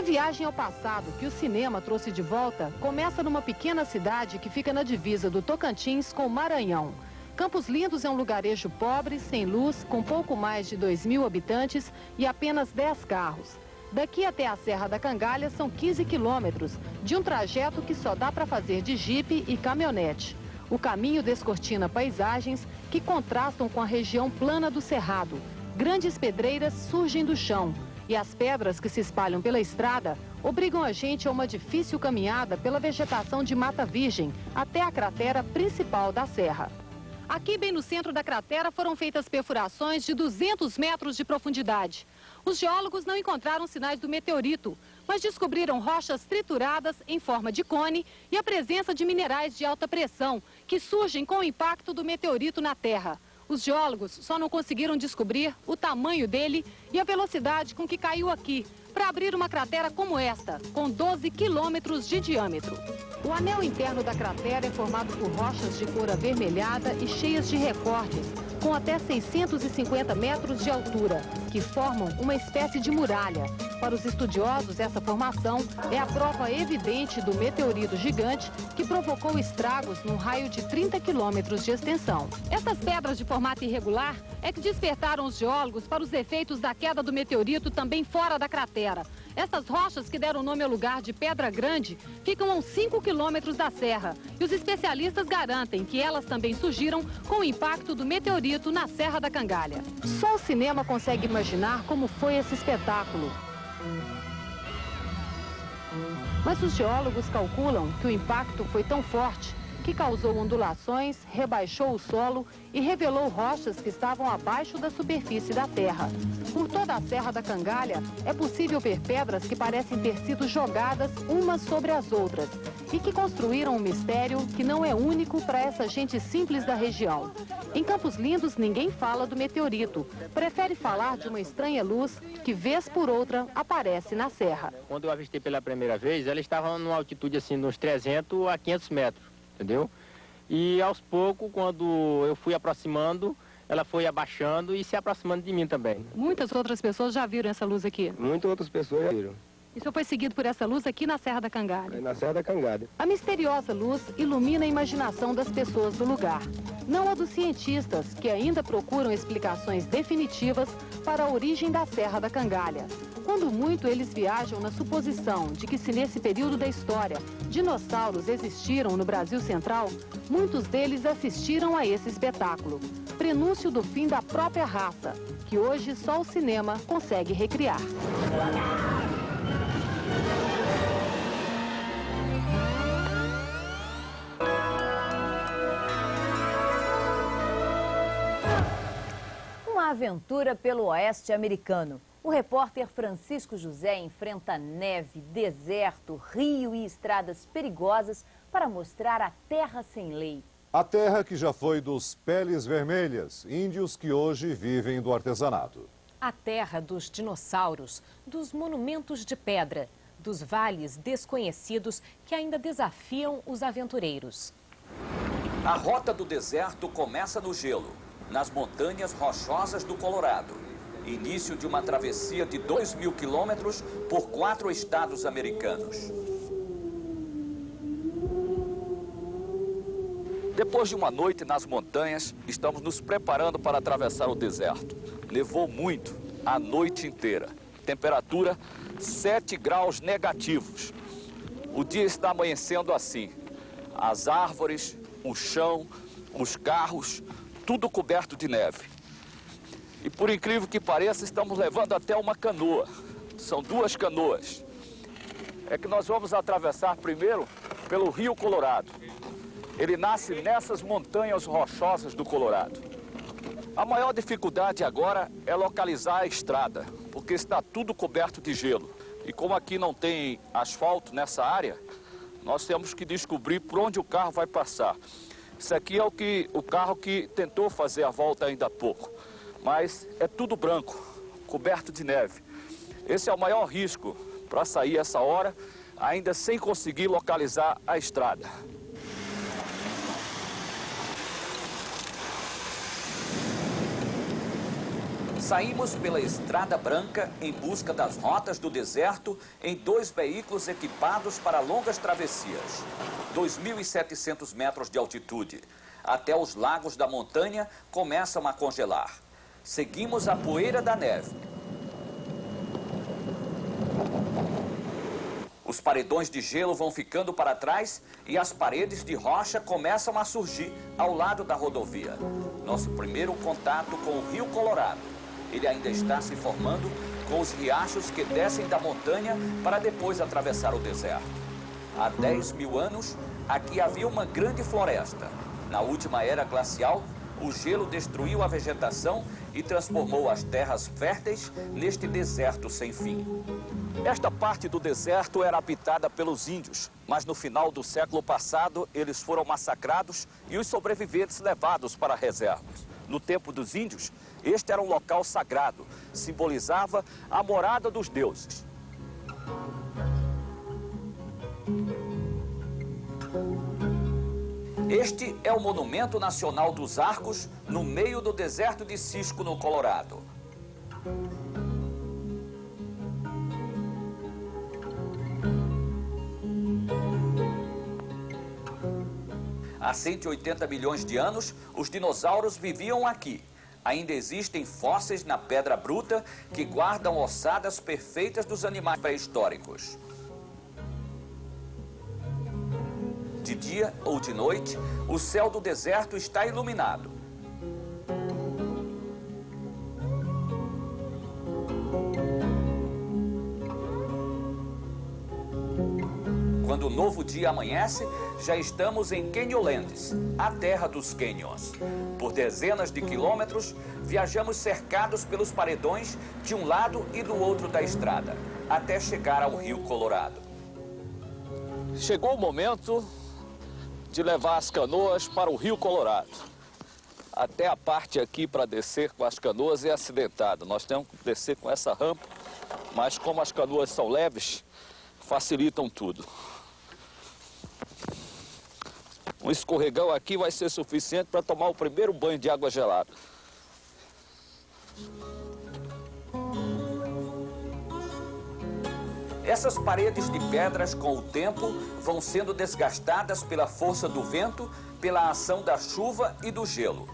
Essa viagem ao passado que o cinema trouxe de volta começa numa pequena cidade que fica na divisa do Tocantins com o Maranhão. Campos Lindos é um lugarejo pobre, sem luz, com pouco mais de 2.000 habitantes e apenas 10 carros. Daqui até a Serra da Cangalha são 15 quilômetros, de um trajeto que só dá para fazer de jipe e caminhonete. O caminho descortina paisagens que contrastam com a região plana do Cerrado. Grandes pedreiras surgem do chão e as pedras que se espalham pela estrada obrigam a gente a uma difícil caminhada pela vegetação de mata virgem até a cratera principal da serra. Aqui, bem no centro da cratera, foram feitas perfurações de 200 metros de profundidade. Os geólogos não encontraram sinais do meteorito, mas descobriram rochas trituradas em forma de cone e a presença de minerais de alta pressão que surgem com o impacto do meteorito na Terra. Os geólogos só não conseguiram descobrir o tamanho dele e a velocidade com que caiu aqui, para abrir uma cratera como esta, com 12 quilômetros de diâmetro. O anel interno da cratera é formado por rochas de cor avermelhada e cheias de recortes, com até 650 metros de altura, que formam uma espécie de muralha. Para os estudiosos, essa formação é a prova evidente do meteorito gigante que provocou estragos num raio de 30 quilômetros de extensão. Essas pedras de formato irregular é que despertaram os geólogos para os efeitos da queda do meteorito também fora da cratera. Essas rochas, que deram nome ao lugar de Pedra Grande, ficam a uns 5 quilômetros da serra. E os especialistas garantem que elas também surgiram com o impacto do meteorito na Serra da Cangalha. Só o cinema consegue imaginar como foi esse espetáculo. Mas os geólogos calculam que o impacto foi tão forte que causou ondulações, rebaixou o solo e revelou rochas que estavam abaixo da superfície da terra. Por toda a Serra da Cangalha, é possível ver pedras que parecem ter sido jogadas umas sobre as outras e que construíram um mistério que não é único para essa gente simples da região. Em Campos Lindos, ninguém fala do meteorito. Prefere falar de uma estranha luz que, vez por outra, aparece na serra. Quando eu avistei pela primeira vez, ela estava numa altitude assim, nos 300 a 500 metros. Entendeu? E aos poucos, quando eu fui aproximando, ela foi abaixando e se aproximando de mim também. Muitas outras pessoas já viram essa luz aqui? Muitas outras pessoas já viram. E o senhor foi seguido por essa luz aqui na Serra da Cangalha? Na Serra da Cangalha. A misteriosa luz ilumina a imaginação das pessoas do lugar. Não a dos cientistas, que ainda procuram explicações definitivas para a origem da Serra da Cangalha. Quando muito, eles viajam na suposição de que, se nesse período da história dinossauros existiram no Brasil Central, muitos deles assistiram a esse espetáculo. Prenúncio do fim da própria raça, que hoje só o cinema consegue recriar. Uma aventura pelo oeste americano. O repórter Francisco José enfrenta neve, deserto, rio e estradas perigosas para mostrar a terra sem lei. A terra que já foi dos peles vermelhas, índios que hoje vivem do artesanato. A terra dos dinossauros, dos monumentos de pedra, dos vales desconhecidos que ainda desafiam os aventureiros. A rota do deserto começa no gelo, nas montanhas rochosas do Colorado. Início de uma travessia de 2.000 quilômetros por 4 estados americanos. Depois de uma noite nas montanhas, estamos nos preparando para atravessar o deserto. Nevou muito, a noite inteira. Temperatura 7 graus negativos. O dia está amanhecendo assim. As árvores, o chão, os carros, tudo coberto de neve. E por incrível que pareça, estamos levando até uma canoa. São 2 canoas. É que nós vamos atravessar primeiro pelo Rio Colorado. Ele nasce nessas montanhas rochosas do Colorado. A maior dificuldade agora é localizar a estrada, porque está tudo coberto de gelo. E como aqui não tem asfalto nessa área, nós temos que descobrir por onde o carro vai passar. Isso aqui é o carro que tentou fazer a volta ainda há pouco. Mas é tudo branco, coberto de neve. Esse é o maior risco para sair essa hora, ainda sem conseguir localizar a estrada. Saímos pela Estrada Branca em busca das rotas do deserto em 2 veículos equipados para longas travessias. 2.700 metros de altitude. Até os lagos da montanha começam a congelar. Seguimos a poeira da neve. Os paredões de gelo vão ficando para trás e as paredes de rocha começam a surgir ao lado da rodovia. Nosso primeiro contato com o Rio Colorado. Ele ainda está se formando com os riachos que descem da montanha para depois atravessar o deserto. Há 10 mil anos, aqui havia uma grande floresta. Na última era glacial, o gelo destruiu a vegetação e transformou as terras férteis neste deserto sem fim. Esta parte do deserto era habitada pelos índios, mas no final do século passado eles foram massacrados e os sobreviventes levados para reservas. No tempo dos índios, este era um local sagrado, simbolizava a morada dos deuses. Este é o Monumento Nacional dos Arcos, no meio do deserto de Cisco, no Colorado. Há 180 milhões de anos, os dinossauros viviam aqui. Ainda existem fósseis na pedra bruta que guardam ossadas perfeitas dos animais pré-históricos. De dia ou de noite, o céu do deserto está iluminado. Quando o novo dia amanhece, já estamos em Canyonlands, a terra dos canyons. Por dezenas de quilômetros, viajamos cercados pelos paredões de um lado e do outro da estrada, até chegar ao Rio Colorado. Chegou o momento de levar as canoas para o Rio Colorado. Até a parte aqui para descer com as canoas é acidentada. Nós temos que descer com essa rampa, mas como as canoas são leves, facilitam tudo. Um escorregão aqui vai ser suficiente para tomar o primeiro banho de água gelada. Essas paredes de pedras, com o tempo, vão sendo desgastadas pela força do vento, pela ação da chuva e do gelo.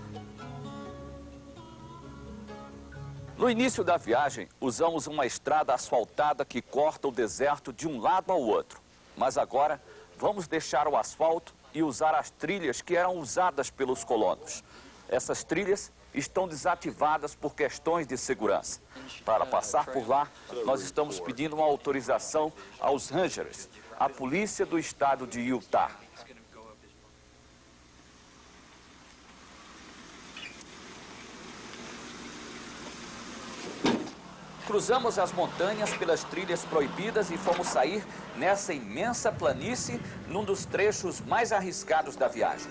No início da viagem, usamos uma estrada asfaltada que corta o deserto de um lado ao outro. Mas agora, vamos deixar o asfalto e usar as trilhas que eram usadas pelos colonos. Essas trilhas estão desativadas por questões de segurança. Para passar por lá, nós estamos pedindo uma autorização aos Rangers, a polícia do estado de Utah. Cruzamos as montanhas pelas trilhas proibidas e fomos sair nessa imensa planície num dos trechos mais arriscados da viagem.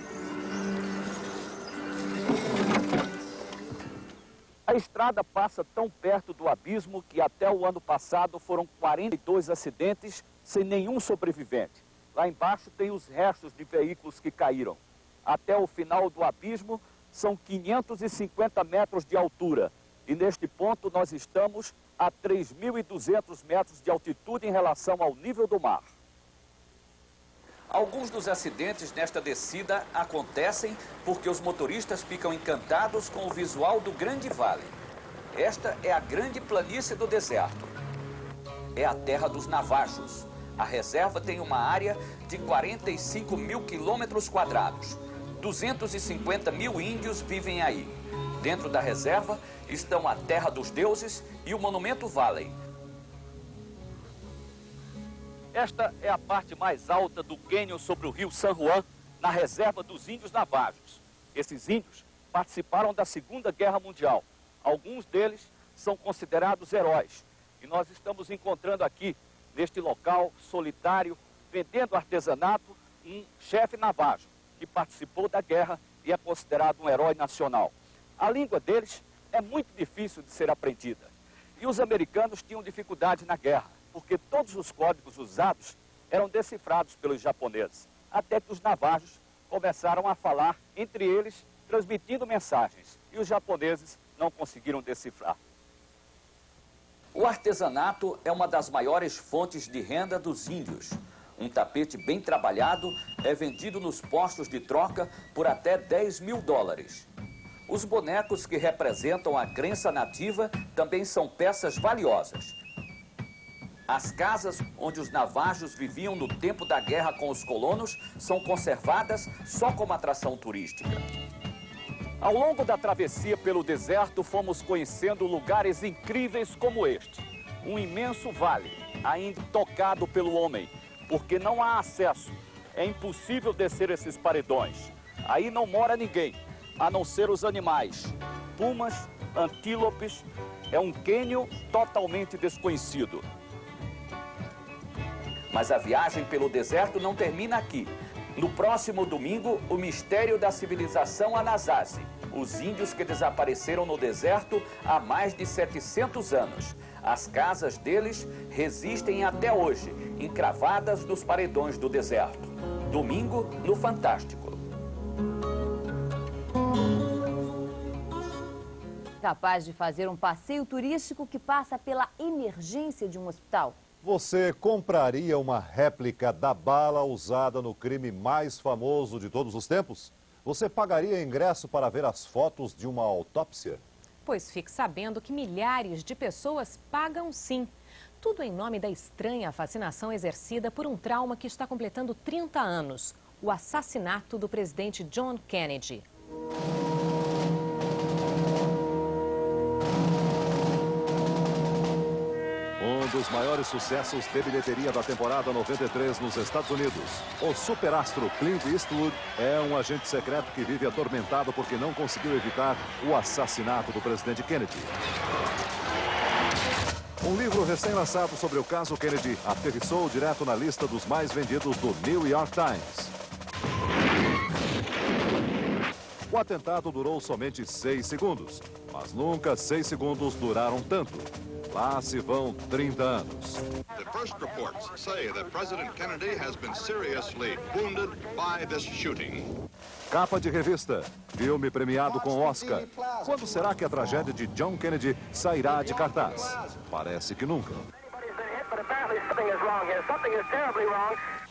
A estrada passa tão perto do abismo que até o ano passado foram 42 acidentes sem nenhum sobrevivente. Lá embaixo tem os restos de veículos que caíram. Até o final do abismo são 550 metros de altura. E neste ponto nós estamos a 3.200 metros de altitude em relação ao nível do mar. Alguns dos acidentes nesta descida acontecem porque os motoristas ficam encantados com o visual do Grande Vale. Esta é a grande planície do deserto. É a terra dos Navajos. A reserva tem uma área de 45 mil quilômetros quadrados. 250 mil índios vivem aí. Dentro da reserva estão a Terra dos Deuses e o Monumento Valley. Esta é a parte mais alta do cânion sobre o rio San Juan, na reserva dos índios Navajos. Esses índios participaram da Segunda Guerra Mundial. Alguns deles são considerados heróis. E nós estamos encontrando aqui, neste local solitário, vendendo artesanato, um chefe navajo, que participou da guerra e é considerado um herói nacional. A língua deles é muito difícil de ser aprendida. E os americanos tinham dificuldade na guerra, porque todos os códigos usados eram decifrados pelos japoneses, até que os navajos começaram a falar entre eles, transmitindo mensagens, e os japoneses não conseguiram decifrar. O artesanato é uma das maiores fontes de renda dos índios. Um tapete bem trabalhado é vendido nos postos de troca por até 10 mil dólares. Os bonecos que representam a crença nativa também são peças valiosas. As casas onde os navajos viviam no tempo da guerra com os colonos são conservadas só como atração turística. Ao longo da travessia pelo deserto, fomos conhecendo lugares incríveis como este. Um imenso vale, ainda tocado pelo homem, porque não há acesso. É impossível descer esses paredões. Aí não mora ninguém, a não ser os animais. Pumas, antílopes, é um cânion totalmente desconhecido. Mas a viagem pelo deserto não termina aqui. No próximo domingo, o mistério da civilização Anasazi, os índios que desapareceram no deserto há mais de 700 anos. As casas deles resistem até hoje, encravadas nos paredões do deserto. Domingo, no Fantástico. Capaz de fazer um passeio turístico que passa pela emergência de um hospital? Você compraria uma réplica da bala usada no crime mais famoso de todos os tempos? Você pagaria ingresso para ver as fotos de uma autópsia? Pois fique sabendo que milhares de pessoas pagam sim. Tudo em nome da estranha fascinação exercida por um trauma que está completando 30 anos. O assassinato do presidente John Kennedy. Um dos maiores sucessos de bilheteria da temporada 93 nos Estados Unidos. O superastro Clint Eastwood é um agente secreto que vive atormentado porque não conseguiu evitar o assassinato do presidente Kennedy. Um livro recém-lançado sobre o caso Kennedy aterrissou direto na lista dos mais vendidos do New York Times. O atentado durou somente 6 segundos, mas nunca 6 segundos duraram tanto. Lá se vão 30 anos. The first reports say that President Kennedy has been seriously wounded by this shooting. Capa de revista. Filme premiado com Oscar. Quando será que a tragédia de John Kennedy sairá de cartaz? Parece que nunca.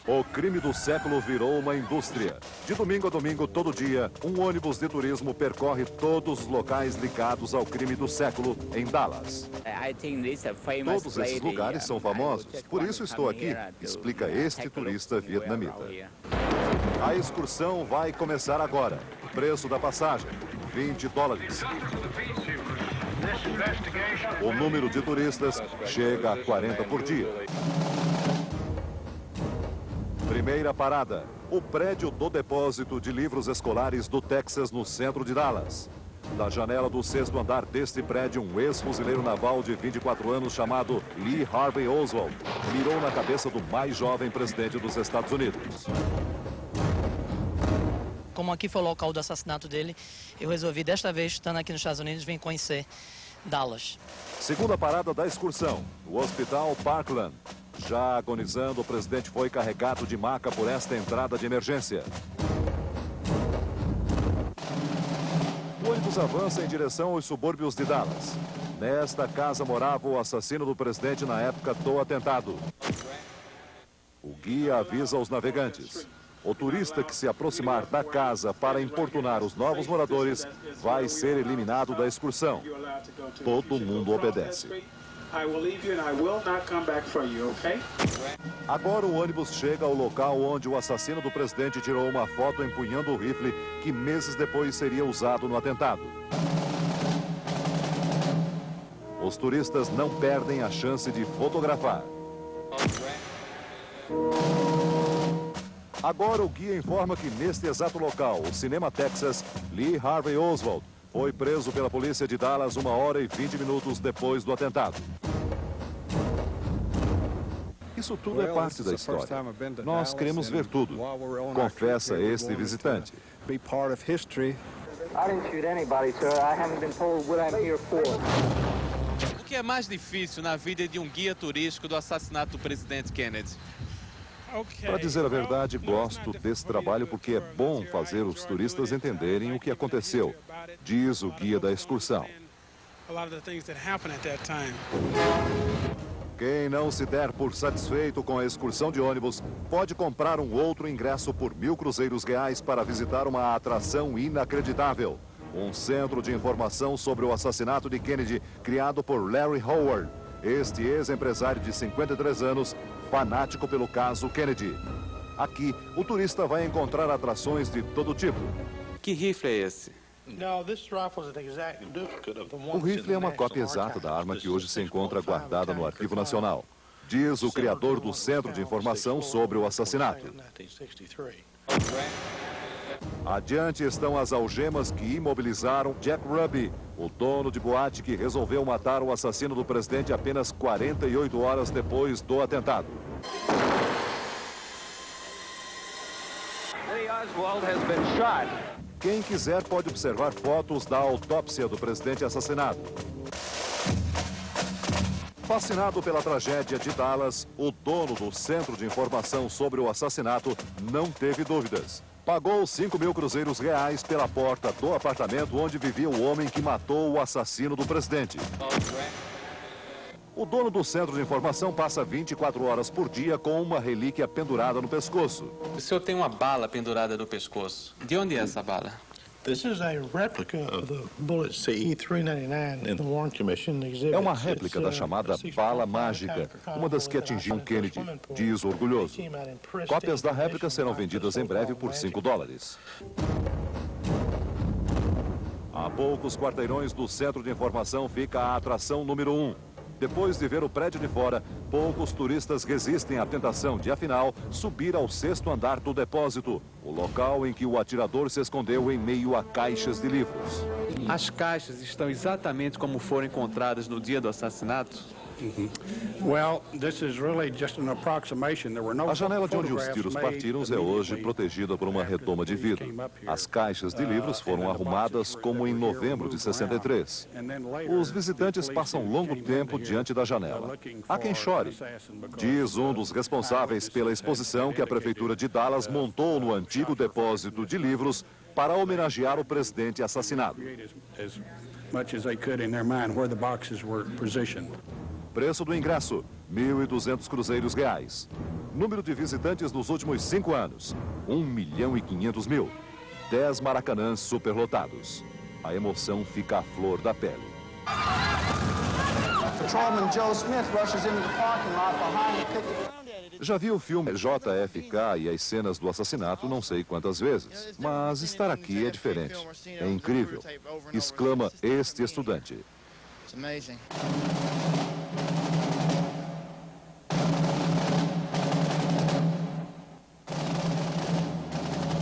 O crime do século virou uma indústria. De domingo a domingo, todo dia, um ônibus de turismo percorre todos os locais ligados ao crime do século em Dallas. Todos esses lugares são famosos, por isso estou aqui, explica este turista vietnamita. A excursão vai começar agora. Preço da passagem, $20. O número de turistas chega a 40 por dia. Primeira parada, o prédio do depósito de livros escolares do Texas, no centro de Dallas. Da janela do 6º andar deste prédio, um ex-fuzileiro naval de 24 anos chamado Lee Harvey Oswald mirou na cabeça do mais jovem presidente dos Estados Unidos. Como aqui foi o local do assassinato dele, eu resolvi, desta vez, estando aqui nos Estados Unidos, vir conhecer Dallas. Segunda parada da excursão, o Hospital Parkland. Já agonizando, o presidente foi carregado de maca por esta entrada de emergência. O ônibus avança em direção aos subúrbios de Dallas. Nesta casa morava o assassino do presidente na época do atentado. O guia avisa aos navegantes. O turista que se aproximar da casa para importunar os novos moradores vai ser eliminado da excursão. Todo mundo obedece. Agora o ônibus chega ao local onde o assassino do presidente tirou uma foto empunhando o rifle que meses depois seria usado no atentado. Os turistas não perdem a chance de fotografar. Agora o guia informa que neste exato local, o Cinema Texas, Lee Harvey Oswald foi preso pela polícia de Dallas 1 hora e 20 minutos depois do atentado. Isso tudo é parte da história. Nós queremos ver tudo, confessa este visitante. O que é mais difícil na vida de um guia turístico do assassinato do presidente Kennedy? Para dizer a verdade, gosto desse trabalho porque é bom fazer os turistas entenderem o que aconteceu, diz o guia da excursão. Quem não se der por satisfeito com a excursão de ônibus pode comprar um outro ingresso por R$1.000 para visitar uma atração inacreditável. Um centro de informação sobre o assassinato de Kennedy, criado por Larry Howard. Este ex-empresário de 53 anos, fanático pelo caso Kennedy. Aqui, o turista vai encontrar atrações de todo tipo. Que rifle é esse? O rifle é uma cópia exata da arma que hoje se encontra guardada no Arquivo Nacional. Diz o criador do Centro de Informação sobre o assassinato. Adiante estão as algemas que imobilizaram Jack Ruby, o dono de boate que resolveu matar o assassino do presidente apenas 48 horas depois do atentado. Quem quiser pode observar fotos da autópsia do presidente assassinado. Fascinado pela tragédia de Dallas, o dono do Centro de Informação sobre o assassinato não teve dúvidas. Pagou R$5.000 pela porta do apartamento onde vivia o homem que matou o assassino do presidente. O dono do Centro de Informação passa 24 horas por dia com uma relíquia pendurada no pescoço. O senhor tem uma bala pendurada no pescoço. De onde é essa bala? É uma réplica da chamada bala mágica, uma das que atingiam Kennedy, diz o orgulhoso. Cópias da réplica serão vendidas em breve por $5. A poucos quarteirões do Centro de Informação fica a atração número 1. Depois de ver o prédio de fora, poucos turistas resistem à tentação de, afinal, subir ao 6º andar do depósito, o local em que o atirador se escondeu em meio a caixas de livros. As caixas estão exatamente como foram encontradas no dia do assassinato? A janela de onde os tiros partiram é hoje protegida por uma redoma de vidro. As caixas de livros foram arrumadas como em novembro de 63. Os visitantes passam longo tempo diante da janela. Há quem chore. Diz um dos responsáveis pela exposição que a Prefeitura de Dallas montou no antigo depósito de livros para homenagear o presidente assassinado. Preço do ingresso, R$1.200. Número de visitantes nos últimos 5 anos, 1.500.000. 10 maracanãs superlotados. A emoção fica à flor da pele. Já vi o filme JFK e as cenas do assassinato não sei quantas vezes, mas estar aqui é diferente. É incrível, exclama este estudante.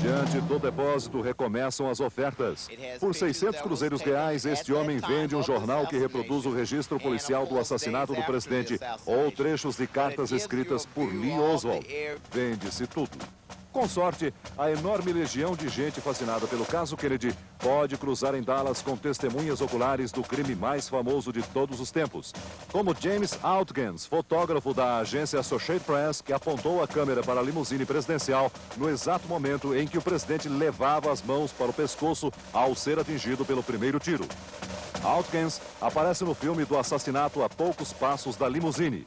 Diante do depósito recomeçam as ofertas. Por R$600, este homem vende um jornal que reproduz o registro policial do assassinato do presidente ou trechos de cartas escritas por Lee Oswald. Vende-se tudo. Com sorte, a enorme legião de gente fascinada pelo caso Kennedy pode cruzar em Dallas com testemunhas oculares do crime mais famoso de todos os tempos. Como James Outgens, fotógrafo da agência Associated Press, que apontou a câmera para a limusine presidencial no exato momento em que o presidente levava as mãos para o pescoço ao ser atingido pelo primeiro tiro. Outgens aparece no filme do assassinato a poucos passos da limusine.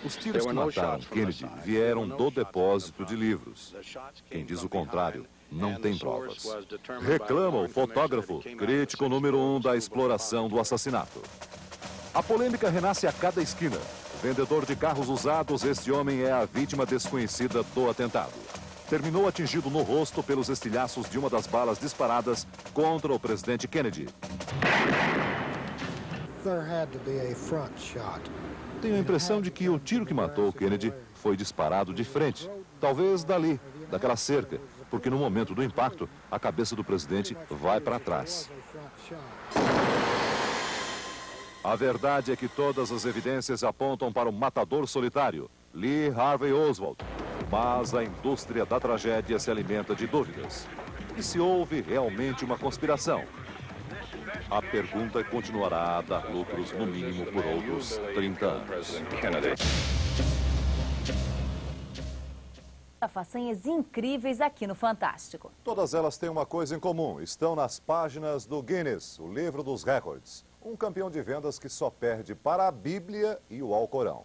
Os tiros que mataram Kennedy vieram do depósito de livros. Quem diz o contrário não tem provas. Reclama o fotógrafo, crítico número 1 da exploração do assassinato. A polêmica renasce a cada esquina. Vendedor de carros usados, este homem é a vítima desconhecida do atentado. Terminou atingido no rosto pelos estilhaços de uma das balas disparadas contra o presidente Kennedy. Tenho a impressão de que o tiro que matou Kennedy foi disparado de frente. Talvez dali, daquela cerca, porque no momento do impacto, a cabeça do presidente vai para trás. A verdade é que todas as evidências apontam para o matador solitário, Lee Harvey Oswald. Mas a indústria da tragédia se alimenta de dúvidas. E se houve realmente uma conspiração? A pergunta continuará a dar lucros no mínimo por outros 30 anos. Façanhas incríveis aqui no Fantástico. Todas elas têm uma coisa em comum. Estão nas páginas do Guinness, o livro dos recordes. Um campeão de vendas que só perde para a Bíblia e o Alcorão.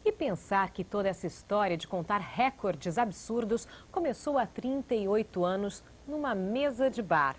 E pensar que toda essa história de contar recordes absurdos começou há 38 anos numa mesa de bar.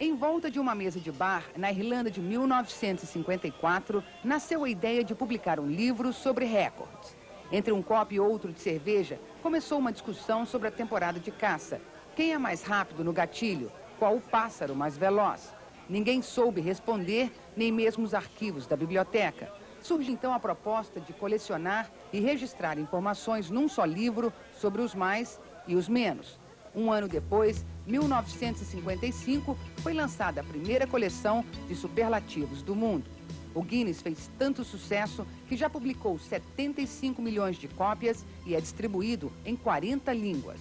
Em volta de uma mesa de bar, na Irlanda de 1954, nasceu a ideia de publicar um livro sobre recordes. Entre um copo e outro de cerveja, começou uma discussão sobre a temporada de caça. Quem é mais rápido no gatilho? Qual o pássaro mais veloz? Ninguém soube responder, nem mesmo os arquivos da biblioteca. Surge então a proposta de colecionar e registrar informações num só livro sobre os mais e os menos. Um ano depois, 1955, foi lançada a primeira coleção de superlativos do mundo. O Guinness fez tanto sucesso que já publicou 75 milhões de cópias e é distribuído em 40 línguas.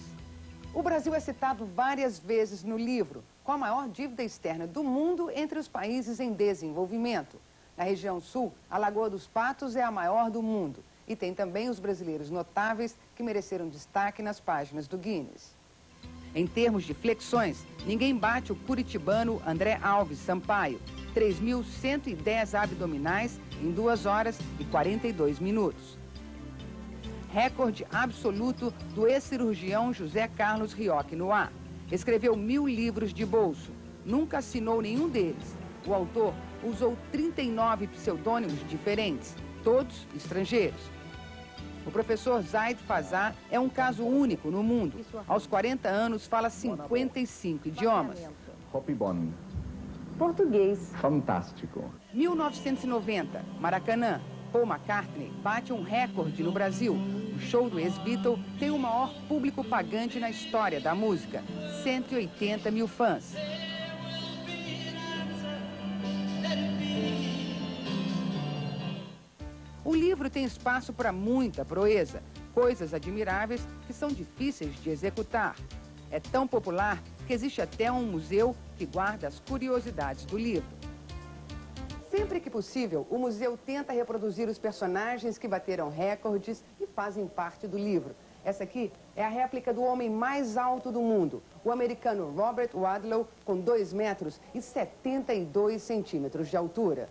O Brasil é citado várias vezes no livro, com a maior dívida externa do mundo entre os países em desenvolvimento. Na região sul, a Lagoa dos Patos é a maior do mundo. E tem também os brasileiros notáveis que mereceram destaque nas páginas do Guinness. Em termos de flexões, ninguém bate o curitibano André Alves Sampaio. 3.110 abdominais em 2 horas e 42 minutos. Recorde absoluto do ex-cirurgião José Carlos Rioch Noah. Escreveu 1000 livros de bolso. Nunca assinou nenhum deles. O autor usou 39 pseudônimos diferentes, todos estrangeiros. O professor Zaid Fazá é um caso único no mundo. Aos 40 anos, fala 55 idiomas. Hopibon. Português. Fantástico. 1990, Maracanã. Paul McCartney bate um recorde no Brasil. O show do ex-Beatle tem o maior público pagante na história da música. 180 mil fãs. O livro tem espaço para muita proeza, coisas admiráveis que são difíceis de executar. É tão popular que existe até um museu que guarda as curiosidades do livro. Sempre que possível, o museu tenta reproduzir os personagens que bateram recordes e fazem parte do livro. Essa aqui é a réplica do homem mais alto do mundo, o americano Robert Wadlow, com 2 metros e 72 centímetros de altura.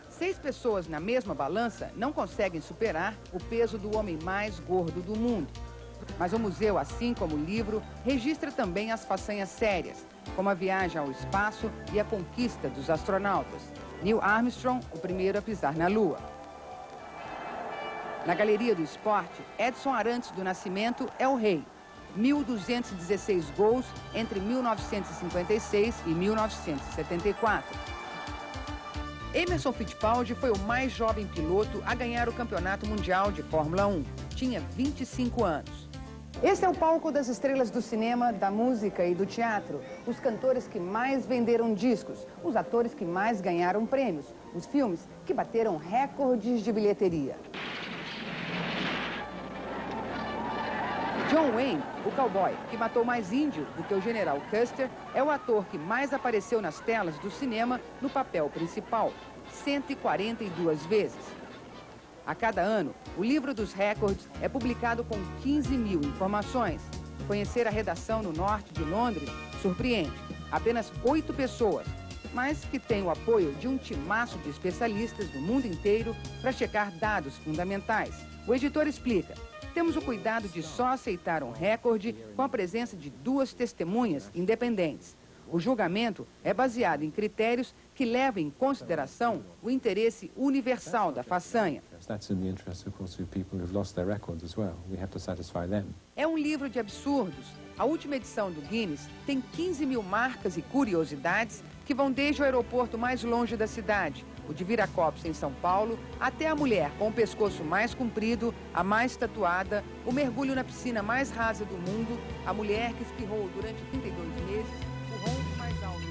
Seis pessoas na mesma balança não conseguem superar o peso do homem mais gordo do mundo. Mas o museu, assim como o livro, registra também as façanhas sérias, como a viagem ao espaço e a conquista dos astronautas. Neil Armstrong, o primeiro a pisar na Lua. Na Galeria do Esporte, Edson Arantes do Nascimento é o rei. 1.216 gols entre 1956 e 1974. Emerson Fittipaldi foi o mais jovem piloto a ganhar o Campeonato Mundial de Fórmula 1. Tinha 25 anos. Esse é o palco das estrelas do cinema, da música e do teatro. Os cantores que mais venderam discos, os atores que mais ganharam prêmios, os filmes que bateram recordes de bilheteria. John Wayne, o cowboy que matou mais índio do que o general Custer, é o ator que mais apareceu nas telas do cinema no papel principal, 142 vezes. A cada ano, o livro dos recordes é publicado com 15 mil informações. Conhecer a redação no norte de Londres surpreende. Apenas 8 pessoas, mas que tem o apoio de um timaço de especialistas do mundo inteiro para checar dados fundamentais. O editor explica: temos o cuidado de só aceitar um recorde com a presença de 2 testemunhas independentes. O julgamento é baseado em critérios que levam em consideração o interesse universal da façanha. É um livro de absurdos. A última edição do Guinness tem 15 mil marcas e curiosidades que vão desde o aeroporto mais longe da cidade, o de Viracopos, em São Paulo, até a mulher com o pescoço mais comprido, a mais tatuada, o mergulho na piscina mais rasa do mundo, a mulher que espirrou durante 32 meses, o ronco mais alto.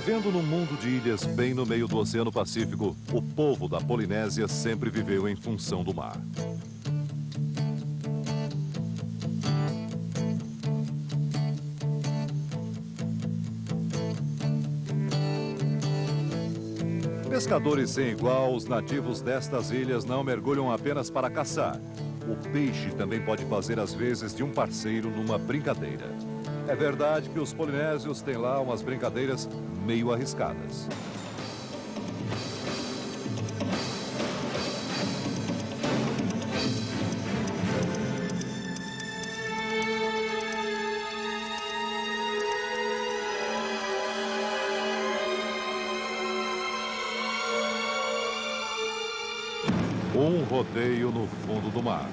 Vivendo num mundo de ilhas bem no meio do Oceano Pacífico, o povo da Polinésia sempre viveu em função do mar. Pescadores sem igual, os nativos destas ilhas não mergulham apenas para caçar. O peixe também pode fazer as vezes de um parceiro numa brincadeira. É verdade que os polinésios têm lá umas brincadeiras meio arriscadas. Um rodeio no fundo do mar.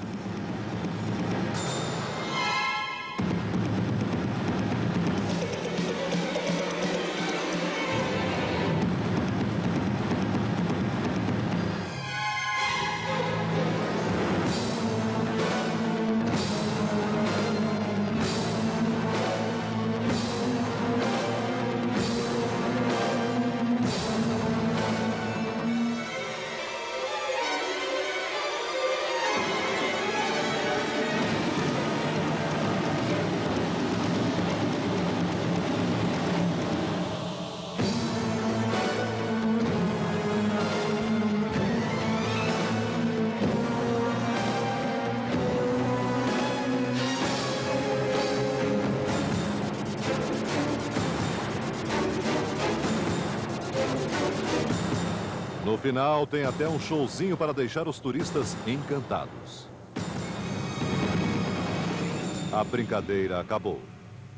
No final, tem até um showzinho para deixar os turistas encantados. A brincadeira acabou.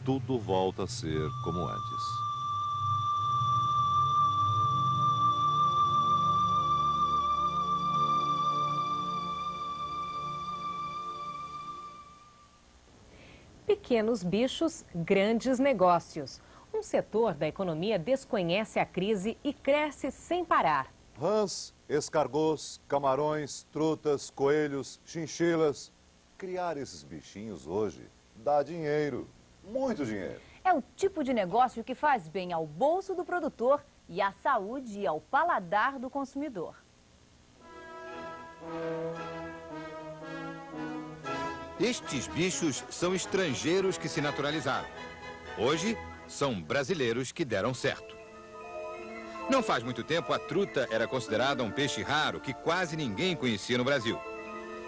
Tudo volta a ser como antes. Pequenos bichos, grandes negócios. Um setor da economia desconhece a crise e cresce sem parar. Rãs, escargots, camarões, trutas, coelhos, chinchilas. Criar esses bichinhos hoje dá dinheiro, muito dinheiro. É o tipo de negócio que faz bem ao bolso do produtor e à saúde e ao paladar do consumidor. Estes bichos são estrangeiros que se naturalizaram. Hoje, são brasileiros que deram certo. Não faz muito tempo, a truta era considerada um peixe raro que quase ninguém conhecia no Brasil.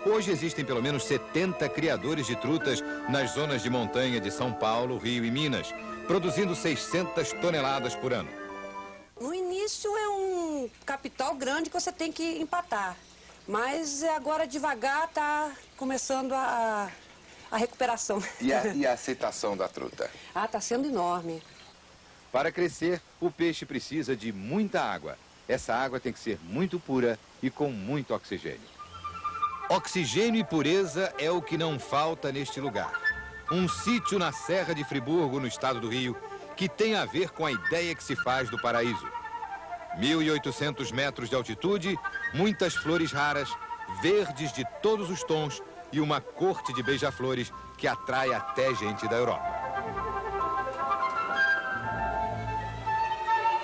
Hoje existem pelo menos 70 criadores de trutas nas zonas de montanha de São Paulo, Rio e Minas, produzindo 600 toneladas por ano. No início é um capital grande que você tem que empatar, mas agora devagar está começando a recuperação. E a aceitação da truta? Ah, está sendo enorme. Para crescer, o peixe precisa de muita água. Essa água tem que ser muito pura e com muito oxigênio. Oxigênio e pureza é o que não falta neste lugar. Um sítio na Serra de Friburgo, no estado do Rio, que tem a ver com a ideia que se faz do paraíso. 1.800 metros de altitude, muitas flores raras, verdes de todos os tons e uma corte de beija-flores que atrai até gente da Europa.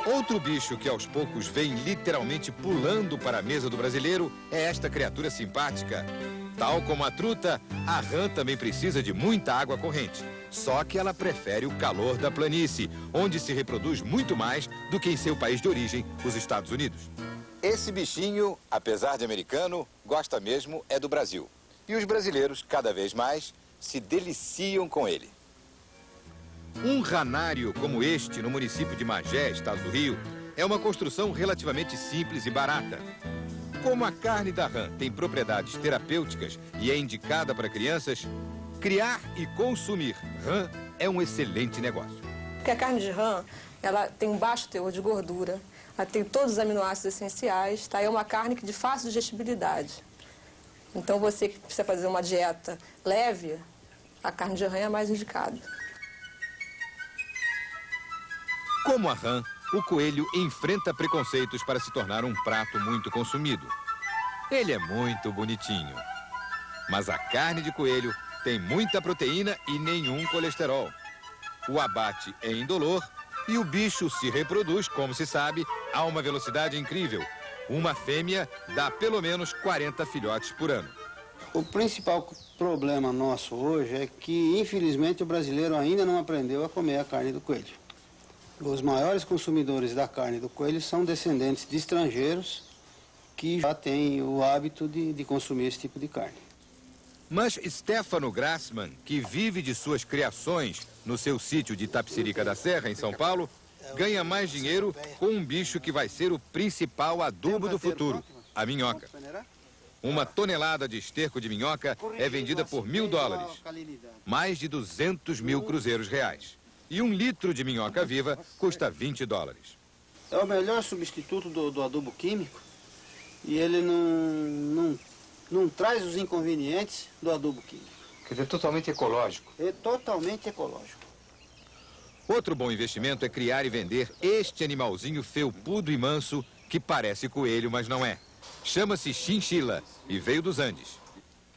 Outro bicho que aos poucos vem literalmente pulando para a mesa do brasileiro é esta criatura simpática. Tal como a truta, a rã também precisa de muita água corrente. Só que ela prefere o calor da planície, onde se reproduz muito mais do que em seu país de origem, os Estados Unidos. Esse bichinho, apesar de americano, gosta mesmo é do Brasil. E os brasileiros, cada vez mais, se deliciam com ele. Um ranário como este, no município de Magé, estado do Rio, é uma construção relativamente simples e barata. Como a carne da rã tem propriedades terapêuticas e é indicada para crianças, criar e consumir rã é um excelente negócio. Porque a carne de rã, ela tem um baixo teor de gordura, ela tem todos os aminoácidos essenciais, tá? É uma carne de fácil digestibilidade. Então você que precisa fazer uma dieta leve, a carne de rã é mais indicada. Como a rã, o coelho enfrenta preconceitos para se tornar um prato muito consumido. Ele é muito bonitinho. Mas a carne de coelho tem muita proteína e nenhum colesterol. O abate é indolor E o bicho se reproduz, como se sabe, a uma velocidade incrível. Uma fêmea dá pelo menos 40 filhotes por ano. O principal problema nosso hoje é que, infelizmente, o brasileiro ainda não aprendeu a comer a carne do coelho. Os maiores consumidores da carne do coelho são descendentes de estrangeiros que já têm o hábito de consumir esse tipo de carne. Mas Stefano Grassman, que vive de suas criações no seu sítio de Itapecerica da Serra, em São Paulo, ganha mais dinheiro com um bicho que vai ser o principal adubo do futuro, a minhoca. Uma tonelada de esterco de minhoca é vendida por $1.000, mais de 200 mil cruzeiros reais. E 1 litro de minhoca viva custa $20. É o melhor substituto do adubo químico e ele não traz os inconvenientes do adubo químico. Quer dizer, totalmente ecológico. É totalmente ecológico. Outro bom investimento é criar e vender este animalzinho felpudo e manso que parece coelho, mas não é. Chama-se chinchila e veio dos Andes.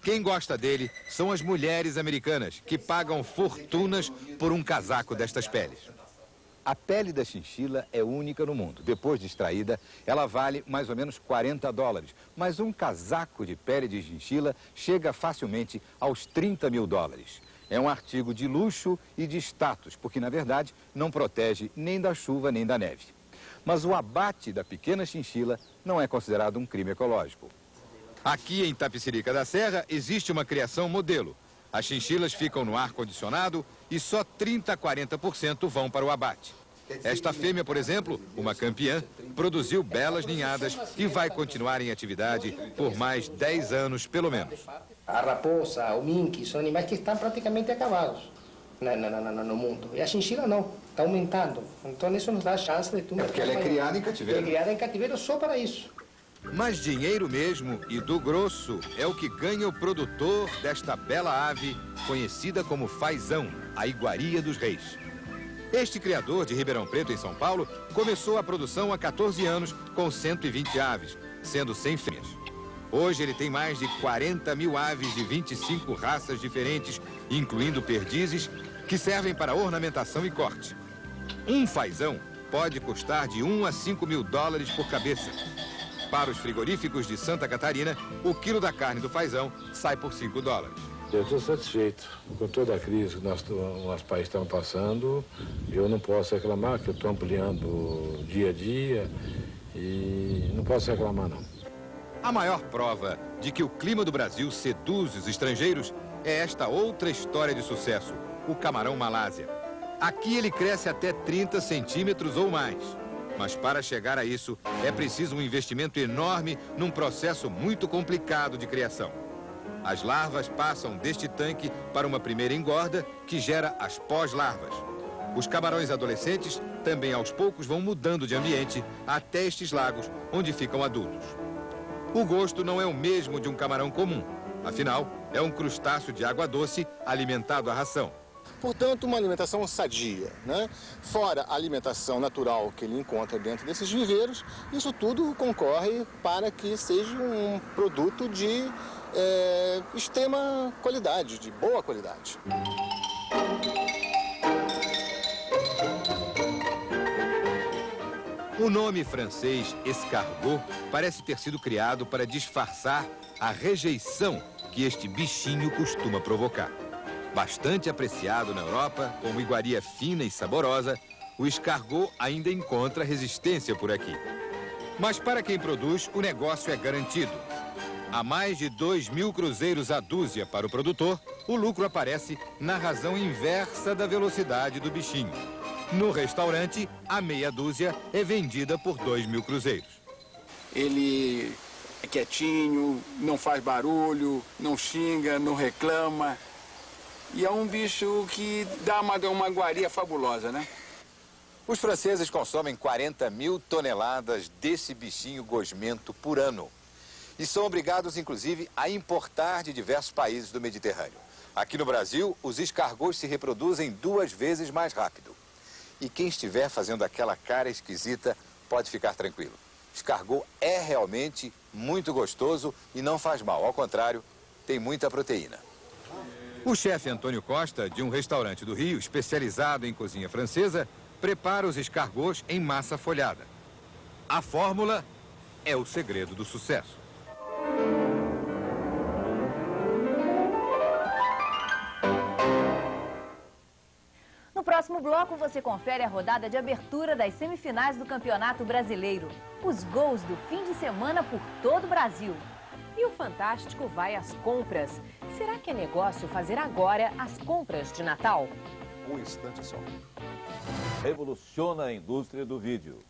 Quem gosta dele são as mulheres americanas, que pagam fortunas por um casaco destas peles. A pele da chinchila é única no mundo. Depois de extraída, ela vale mais ou menos $40. Mas um casaco de pele de chinchila chega facilmente aos $30.000. É um artigo de luxo e de status, porque, na verdade, não protege nem da chuva nem da neve. Mas o abate da pequena chinchila não é considerado um crime ecológico. Aqui em Itapecerica da Serra existe uma criação modelo. As chinchilas ficam no ar-condicionado e só 30% a 40% vão para o abate. Esta fêmea, por exemplo, uma campeã, produziu belas ninhadas e vai continuar em atividade por mais 10 anos, pelo menos. A raposa, o mink, são animais que estão praticamente acabados no mundo. E a chinchila não, está aumentando. Então isso nos dá a chance de... porque ela é criada em cativeiro. É criada em cativeiro só para isso. Mas dinheiro mesmo e do grosso é o que ganha o produtor desta bela ave, conhecida como fazão, a iguaria dos reis. Este criador de Ribeirão Preto, em São Paulo, começou a produção há 14 anos com 120 aves, sendo 100 fêmeas. Hoje ele tem mais de 40 mil aves de 25 raças diferentes, incluindo perdizes, que servem para ornamentação e corte. Um fazão pode custar de $1 a $5.000 por cabeça. Para os frigoríficos de Santa Catarina, o quilo da carne do fazão sai por $5. Eu estou satisfeito com toda a crise que nosso país está passando. Eu não posso reclamar, que eu estou ampliando dia a dia e não posso reclamar, não. A maior prova de que o clima do Brasil seduz os estrangeiros é esta outra história de sucesso, o camarão Malásia. Aqui ele cresce até 30 centímetros ou mais. Mas para chegar a isso, é preciso um investimento enorme num processo muito complicado de criação. As larvas passam deste tanque para uma primeira engorda que gera as pós-larvas. Os camarões adolescentes também aos poucos vão mudando de ambiente até estes lagos, onde ficam adultos. O gosto não é o mesmo de um camarão comum. Afinal, é um crustáceo de água doce alimentado à ração. Portanto, uma alimentação sadia, né? Fora a alimentação natural que ele encontra dentro desses viveiros, isso tudo concorre para que seja um produto de extrema qualidade, de boa qualidade. O nome francês escargot parece ter sido criado para disfarçar a rejeição que este bichinho costuma provocar. Bastante apreciado na Europa, como iguaria fina e saborosa, o escargot ainda encontra resistência por aqui. Mas para quem produz, o negócio é garantido. A mais de 2.000 cruzeiros a dúzia para o produtor, o lucro aparece na razão inversa da velocidade do bichinho. No restaurante, a meia dúzia é vendida por 2.000 cruzeiros. Ele é quietinho, não faz barulho, não xinga, não reclama. E é um bicho que dá uma iguaria fabulosa, né? Os franceses consomem 40 mil toneladas desse bichinho gosmento por ano. E são obrigados, inclusive, a importar de diversos países do Mediterrâneo. Aqui no Brasil, os escargots se reproduzem 2 vezes mais rápido. E quem estiver fazendo aquela cara esquisita pode ficar tranquilo. Escargot é realmente muito gostoso e não faz mal. Ao contrário, tem muita proteína. O chefe Antônio Costa, de um restaurante do Rio, especializado em cozinha francesa, prepara os escargots em massa folhada. A fórmula é o segredo do sucesso. No próximo bloco, você confere a rodada de abertura das semifinais do Campeonato Brasileiro. Os gols do fim de semana por todo o Brasil. E o Fantástico vai às compras. Será que é negócio fazer agora as compras de Natal? Um instante só. Revoluciona a indústria do vídeo.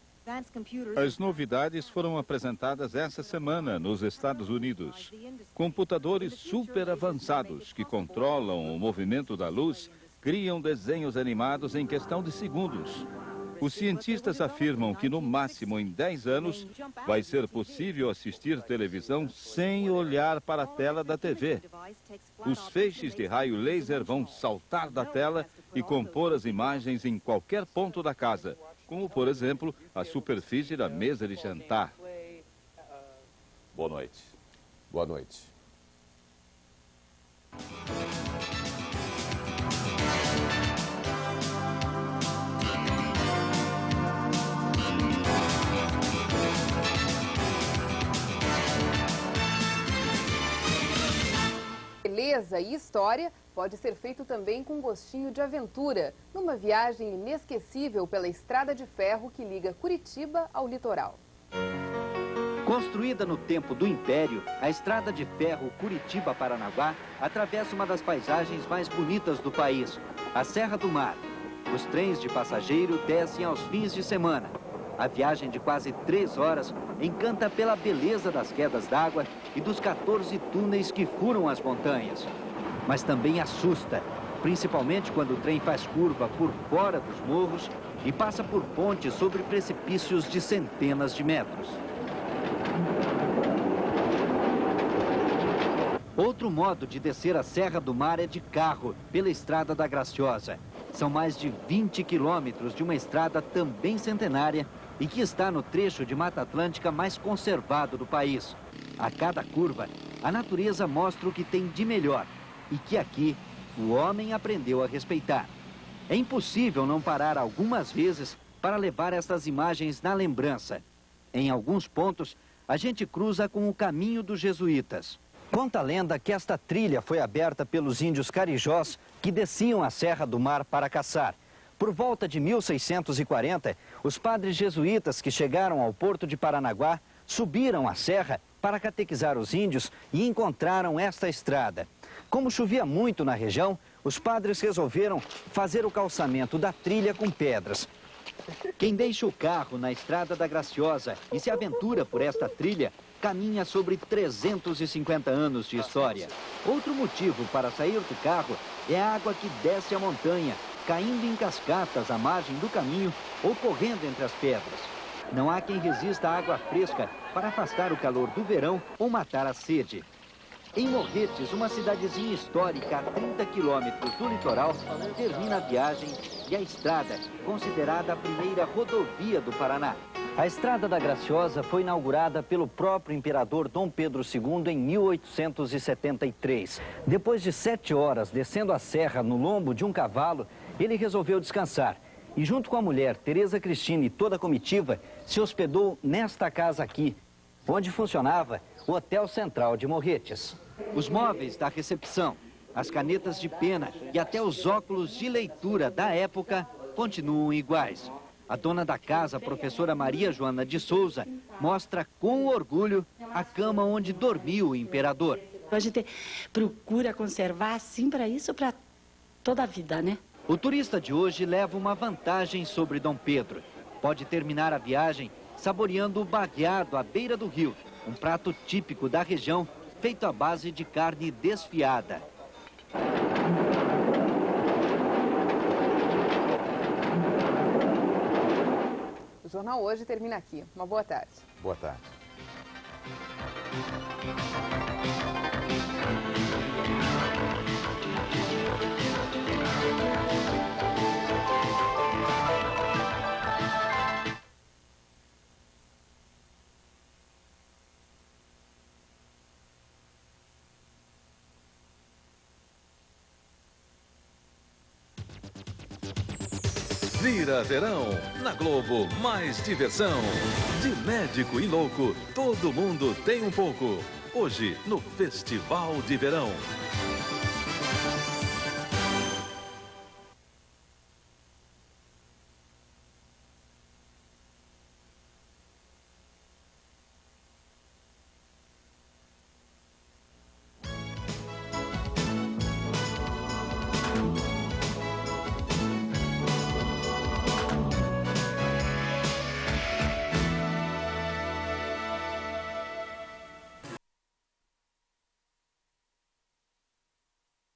As novidades foram apresentadas essa semana nos Estados Unidos. Computadores super avançados que controlam o movimento da luz criam desenhos animados em questão de segundos. Os cientistas afirmam que no máximo em 10 anos vai ser possível assistir televisão sem olhar para a tela da TV. Os feixes de raio laser vão saltar da tela e compor as imagens em qualquer ponto da casa, como por exemplo a superfície da mesa de jantar. Boa noite. Boa noite. Beleza e história pode ser feito também com um gostinho de aventura, numa viagem inesquecível pela estrada de ferro que liga Curitiba ao litoral. Construída no tempo do Império, a estrada de ferro Curitiba-Paranaguá atravessa uma das paisagens mais bonitas do país, a Serra do Mar. Os trens de passageiro descem aos fins de semana. A viagem de quase 3 horas encanta pela beleza das quedas d'água e dos 14 túneis que furam as montanhas. Mas também assusta, principalmente quando o trem faz curva por fora dos morros e passa por pontes sobre precipícios de centenas de metros. Outro modo de descer a Serra do Mar é de carro, pela Estrada da Graciosa. São mais de 20 quilômetros de uma estrada também centenária e que está no trecho de Mata Atlântica mais conservado do país. A cada curva, a natureza mostra o que tem de melhor e que aqui o homem aprendeu a respeitar. É impossível não parar algumas vezes para levar estas imagens na lembrança. Em alguns pontos, a gente cruza com o caminho dos jesuítas. Conta a lenda que esta trilha foi aberta pelos índios carijós que desciam a Serra do Mar para caçar. Por volta de 1640, os padres jesuítas que chegaram ao porto de Paranaguá subiram a serra para catequizar os índios e encontraram esta estrada. Como chovia muito na região, os padres resolveram fazer o calçamento da trilha com pedras. Quem deixa o carro na Estrada da Graciosa e se aventura por esta trilha, caminha sobre 350 anos de história. Outro motivo para sair do carro é a água que desce a montanha, caindo em cascatas à margem do caminho ou correndo entre as pedras. Não há quem resista à água fresca para afastar o calor do verão ou matar a sede. Em Morretes, uma cidadezinha histórica a 30 quilômetros do litoral, termina a viagem e a estrada, considerada a primeira rodovia do Paraná. A Estrada da Graciosa foi inaugurada pelo próprio imperador Dom Pedro II em 1873. Depois de 7 horas descendo a serra no lombo de um cavalo, ele resolveu descansar. E junto com a mulher, Tereza Cristina e toda a comitiva, se hospedou nesta casa aqui, onde funcionava o Hotel Central de Morretes. Os móveis da recepção, as canetas de pena e até os óculos de leitura da época continuam iguais. A dona da casa, a professora Maria Joana de Souza, mostra com orgulho a cama onde dormiu o imperador. A gente procura conservar assim para isso, para toda a vida, né? O turista de hoje leva uma vantagem sobre Dom Pedro. Pode terminar a viagem saboreando o bagueado à beira do rio, um prato típico da região, feito à base de carne desfiada. O Jornal Hoje termina aqui. Uma boa tarde. Boa tarde. Vira verão. Na Globo, mais diversão. De médico e louco, todo mundo tem um pouco. Hoje, no Festival de Verão.